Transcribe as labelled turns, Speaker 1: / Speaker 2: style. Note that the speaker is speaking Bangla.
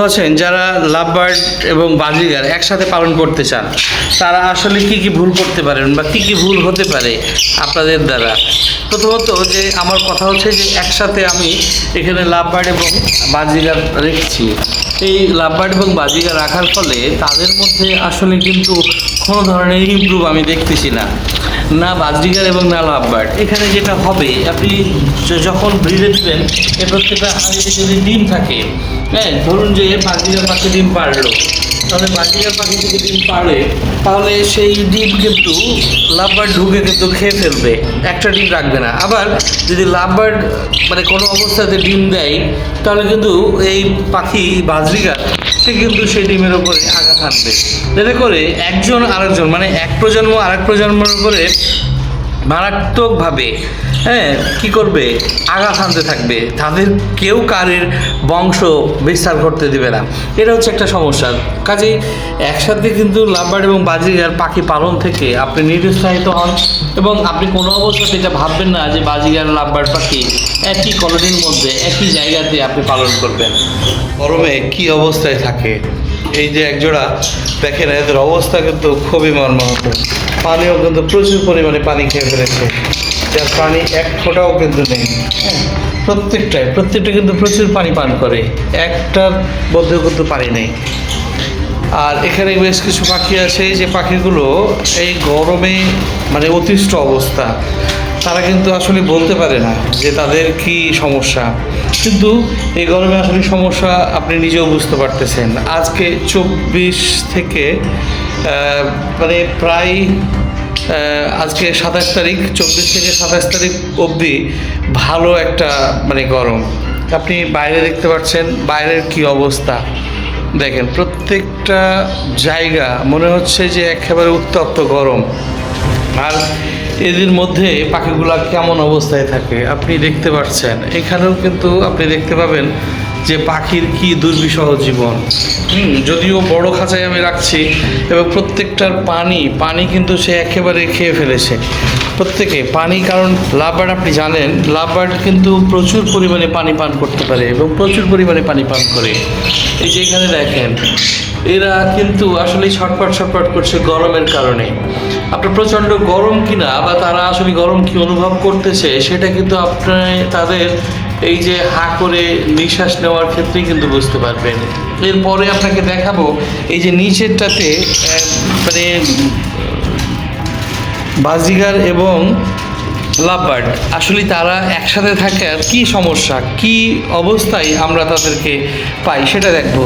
Speaker 1: আছেন যারা লাভবার্ড এবং বাজিগার একসাথে পালন করতে চান, তারা আসলে কি কি ভুল করতে পারেন বা কি কি ভুল হতে পারে আপনাদের দ্বারা? প্রথমত যে আমার কথা হচ্ছে যে একসাথে আমি এখানে লাভবার্ড এবং বাজিগার রেখেছি। এই লাভবার্ড এবং বাজিগার রাখার ফলে তাদের মধ্যে আসলে কিন্তু কোনো ধরনের ইমপ্রুভ আমি দেখতেছি না, না বাজিগার এবং না লাভবার্ড। এখানে যেটা হবে, আপনি যখন ব্রিডে দিবেন এ প্রত্যেকটা হাঁড়িতে যদি ডিম থাকে, হ্যাঁ ধরুন যে বাজিগার পাখি ডিম পারলো, তাহলে বাজিগার পাখি যদি ডিম পারে তাহলে সেই ডিম কিন্তু লাভবার্ড ঢুকে কিন্তু খেয়ে ফেলবে, একটা ডিম রাখবে না। আবার যদি লাভবার্ড মানে কোনো অবস্থাতে ডিম দেয় তাহলে কিন্তু এই পাখি বাজিগার সে কিন্তু সেই ডিমের উপরে আঘাত হানবে, যাতে করে একজন আরেকজন মানে এক প্রজন্ম আরেক প্রজন্মের উপরে মারাত্মকভাবে কী করবে, আঘাত হানতে থাকবে, তাদের কেউ কারের বংশ বিস্তার করতে দেবে না। এটা হচ্ছে একটা সমস্যা। কাজেই একসাথে কিন্তু লাভবার্ড এবং বাজিগার পাখি পালন থেকে আপনি নিরুৎসাহিত হন এবং আপনি কোনো অবস্থাতে এটা ভাববেন না যে বাজিগার লাভবার্ড পাখি একই কলোনির মধ্যে একই জায়গাতে আপনি পালন করবেন। গরমে কি অবস্থায় থাকে, এই যে একজোড়া দেখেন এদের অবস্থা কিন্তু খুবই মর্মাহত। পানিও কিন্তু প্রচুর পরিমাণে পানি খেয়ে ফেলেছে, যার পানি এক ফোঁটাও কিন্তু নেই। প্রত্যেকটা কিন্তু প্রচুর পানি পান করে, একটার মধ্যেও কিন্তু পানি নেই। আর এখানে বেশ কিছু পাখি আছে যে পাখিগুলো এই গরমে মানে অতিষ্ঠ অবস্থা, তারা কিন্তু আসলে বলতে পারে না যে তাদের কি সমস্যা, কিন্তু এই গরমে আসলে সমস্যা আপনি নিজেও বুঝতে পারতেছেন। আজকে 24 থেকে মানে প্রায় আজকে 27 তারিখ, 24 থেকে 27 তারিখ অবধি ভালো একটা মানে গরম। আপনি বাইরে দেখতে পাচ্ছেন বাইরের কি অবস্থা, দেখেন প্রত্যেকটা জায়গা মনে হচ্ছে যে একেবারে উত্তপ্ত গরম। আর এদের মধ্যে পাখিগুলা কেমন অবস্থায় থাকে আপনি দেখতে পাচ্ছেন। এখানেও কিন্তু আপনি দেখতে পাবেন যে পাখির কি দুর্বিষহ জীবন। যদিও বড় খাঁচায় আমি রাখছি এবং প্রত্যেকটার পানি কিন্তু সে একেবারে খেয়ে ফেলেছে প্রত্যেকে পানি। কারণ লাভবার্ড আপনি জানেন লাভবার্ড কিন্তু প্রচুর পরিমাণে পানি পান করতে পারে এবং প্রচুর পরিমাণে পানি পান করে। এই যে এখানে দেখেন এরা কিন্তু আসলে ছটফট করছে গরমের কারণে। আপনার প্রচণ্ড গরম কিনা বা তারা আসলে গরম কি অনুভব করতেছে সেটা কিন্তু আপনি তাদের এই যে হা করে নিঃশ্বাস নেওয়ার ক্ষেত্রেই কিন্তু বুঝতে পারবেন। এরপরে আপনাকে দেখাবো এই যে নিচেরটাতে মানে বাজিগার এবং লাভবার্ড আসলে তারা একসাথে থাকে আর কি সমস্যা, কি অবস্থায় আমরা তাদেরকে পাই সেটা দেখবো।